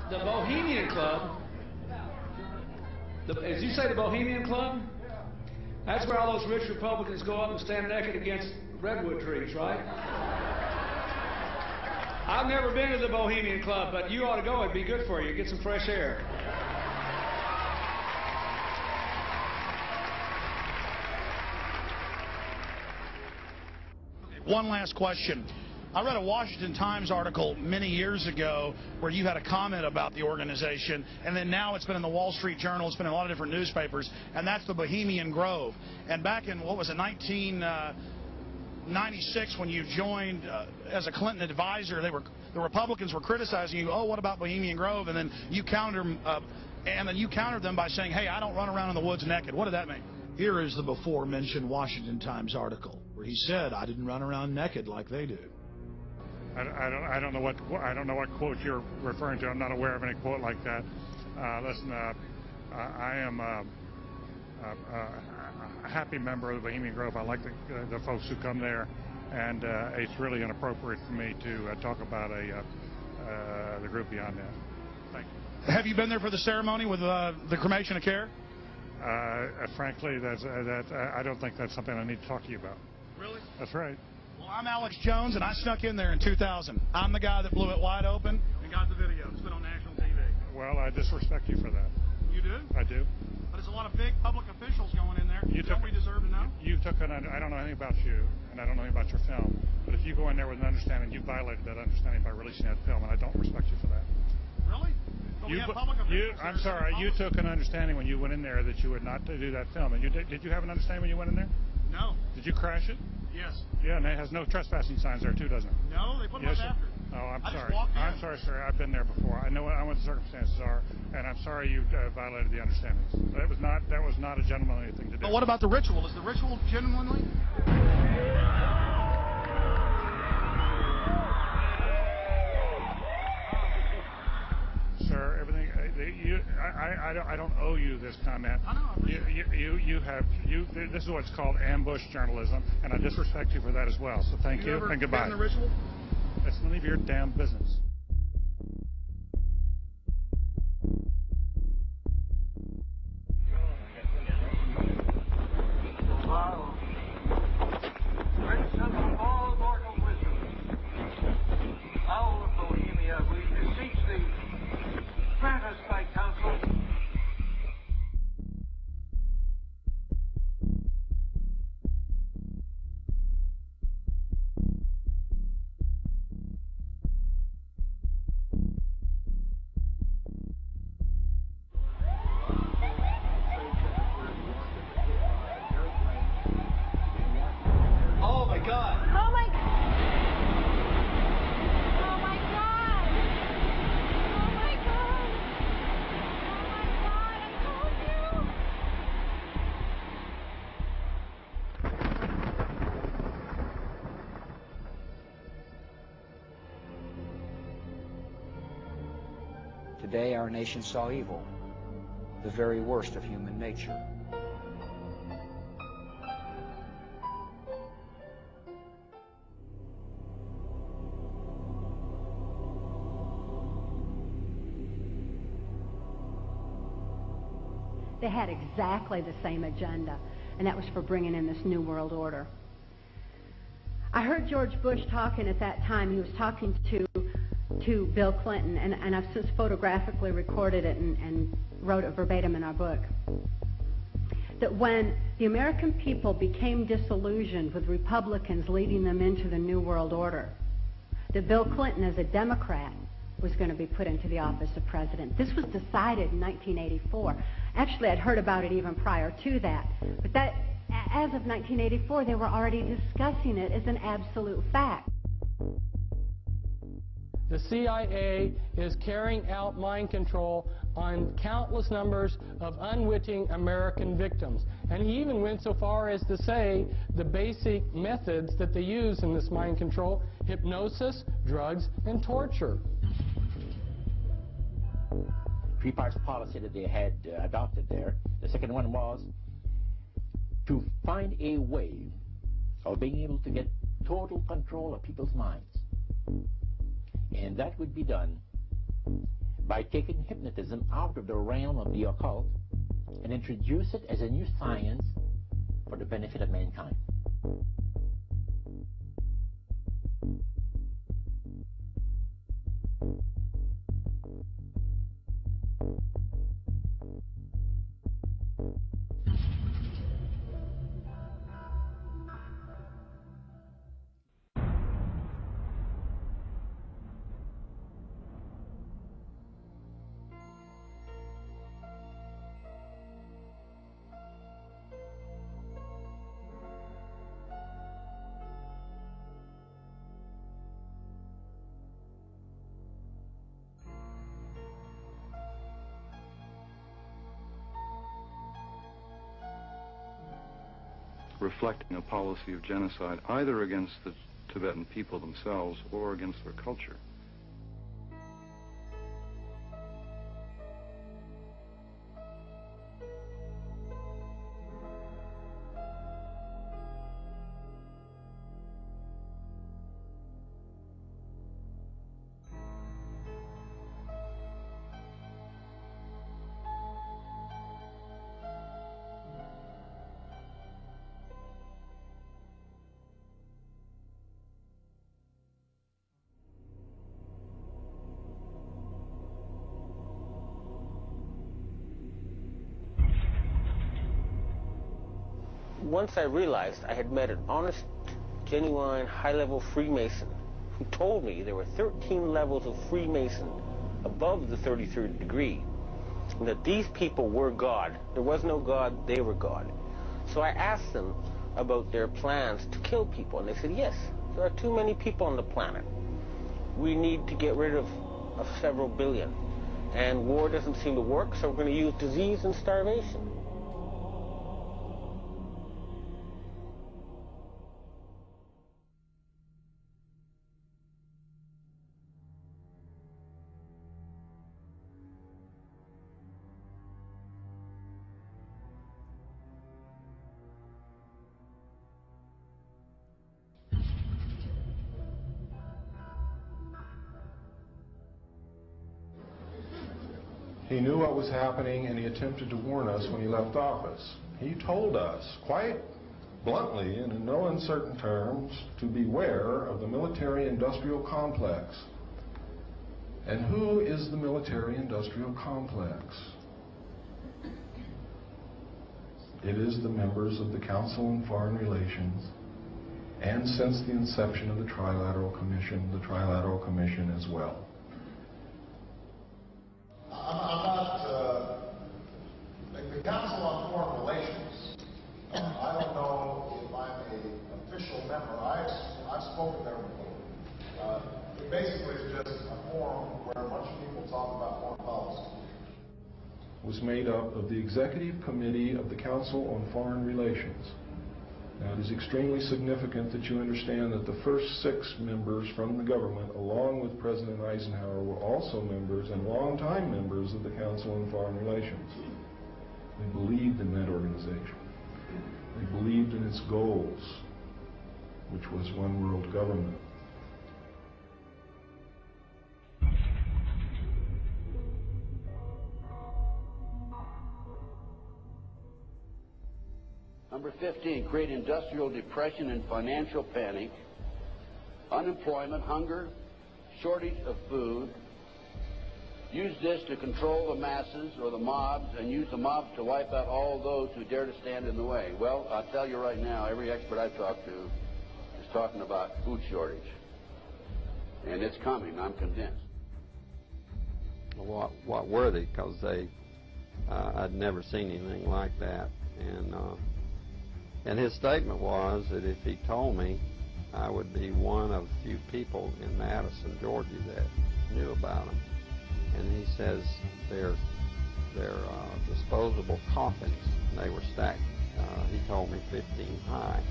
The Bohemian Club? As you say, the Bohemian Club? That's where all those rich Republicans go up and stand naked against redwood trees, right? I've never been to the Bohemian Club, but you ought to go. It'd be good for you. Get some fresh air. One last question. I read a Washington Times article many years ago where you had a comment about the organization, and then now it's been in the Wall Street Journal, it's been in a lot of different newspapers, and that's the Bohemian Grove. And back in, what was it, 1996, when you joined as a Clinton advisor, the Republicans were criticizing you, oh, what about Bohemian Grove? And then you countered them by saying, hey, I don't run around in the woods naked. What did that mean? Here is the before-mentioned Washington Times article where he said, I didn't run around naked like they do. I don't know what quote you're referring to. I'm not aware of any quote like that. Listen, I am a happy member of the Bohemian Grove. I like the folks who come there, and it's really inappropriate for me to talk about the group beyond that. Thank you. Have you been there for the ceremony with the cremation of care? Frankly, I don't think that's something I need to talk to you about. Really? That's right. Well, I'm Alex Jones, and I snuck in there in 2000. I'm the guy that blew it wide open and got the video. It's been on national TV. Well, I disrespect you for that. You do? I do. But there's a lot of big public officials going in there. Don't we deserve to know? I don't know anything about you, and I don't know anything about your film. But if you go in there with an understanding, you violated that understanding by releasing that film, and I don't respect you for that. Really? But we have public officials. I'm sorry. You took an understanding when you went in there that you would not do that film. And did you have an understanding when you went in there? No. Did you crash it? Yes. Yeah, and it has no trespassing signs there too, doesn't it? No, they put them up after. Oh, I'm sorry. I'm sorry, sir. I've been there before. I know what the circumstances are, and I'm sorry you violated the understandings. That was not a gentlemanly thing to do. But what about the ritual? Is the ritual genuinely? Sir, everything. I don't owe you this comment. I know. This is what's called ambush journalism, and I disrespect you for that as well. So thank you and goodbye. Been in the ritual? It's none of your damn business. Wow. Prince of all mortal wisdom, owl of Bohemia, we beseech thee, grant us thy counsel. Oh, my God. Oh, my God. Oh, my God. Oh, my God. Oh, my God. I told you. Today our nation saw evil, the very worst of human nature. They had exactly the same agenda, and that was for bringing in this New World Order. I heard George Bush talking at that time. He was talking to Bill Clinton, and I've since photographically recorded it and wrote it verbatim in our book, that when the American people became disillusioned with Republicans leading them into the New World Order, that Bill Clinton, as a Democrat, was going to be put into the office of president. This was decided in 1984. Actually, I'd heard about it even prior to that. But that, as of 1984, they were already discussing it as an absolute fact. The CIA is carrying out mind control on countless numbers of unwitting American victims. And he even went so far as to say the basic methods that they use in this mind control: hypnosis, drugs, and torture. Three parts policy that they had adopted there. The second one was to find a way of being able to get total control of people's minds. And that would be done by taking hypnotism out of the realm of the occult and introduce it as a new science for the benefit of mankind. Reflecting a policy of genocide either against the Tibetan people themselves or against their culture. Once I realized I had met an honest, genuine, high-level Freemason who told me there were 13 levels of Freemason above the 33rd degree, and that these people were God. There was no God, they were God. So I asked them about their plans to kill people, and they said, yes, there are too many people on the planet. We need to get rid of several billion. And war doesn't seem to work, so we're going to use disease and starvation. He knew what was happening, and he attempted to warn us when he left office. He told us, quite bluntly and in no uncertain terms, to beware of the military-industrial complex. And who is the military-industrial complex? It is the members of the Council on Foreign Relations, and since the inception of the Trilateral Commission as well. The Council on Foreign Relations, I don't know if I'm an official member. I've spoken there before. It basically is just a forum where a bunch of people talk about foreign policy. Was made up of the Executive Committee of the Council on Foreign Relations. Now, it is extremely significant that you understand that the first 6 members from the government, along with President Eisenhower, were also members and longtime members of the Council on Foreign Relations. They believed in that organization. They believed in its goals, which was one world government. Number 15, create industrial depression and financial panic, unemployment, hunger, shortage of food. Use this to control the masses or the mobs, and use the mobs to wipe out all those who dare to stand in the way. Well, I'll tell you right now, every expert I've talked to is talking about food shortage. And it's coming, I'm convinced. What were they? Because I'd never seen anything like that. And his statement was that if he told me, I would be one of few people in Madison, Georgia that knew about them. And he says they're disposable coffins. They were stacked, he told me, 15 high.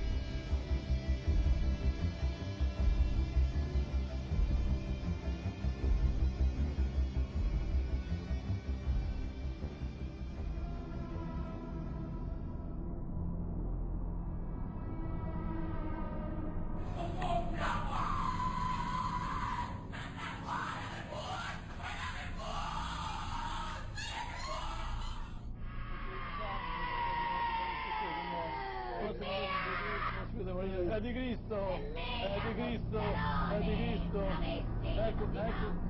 È di Cristo, è di Cristo, è di Cristo. Ecco, ecco.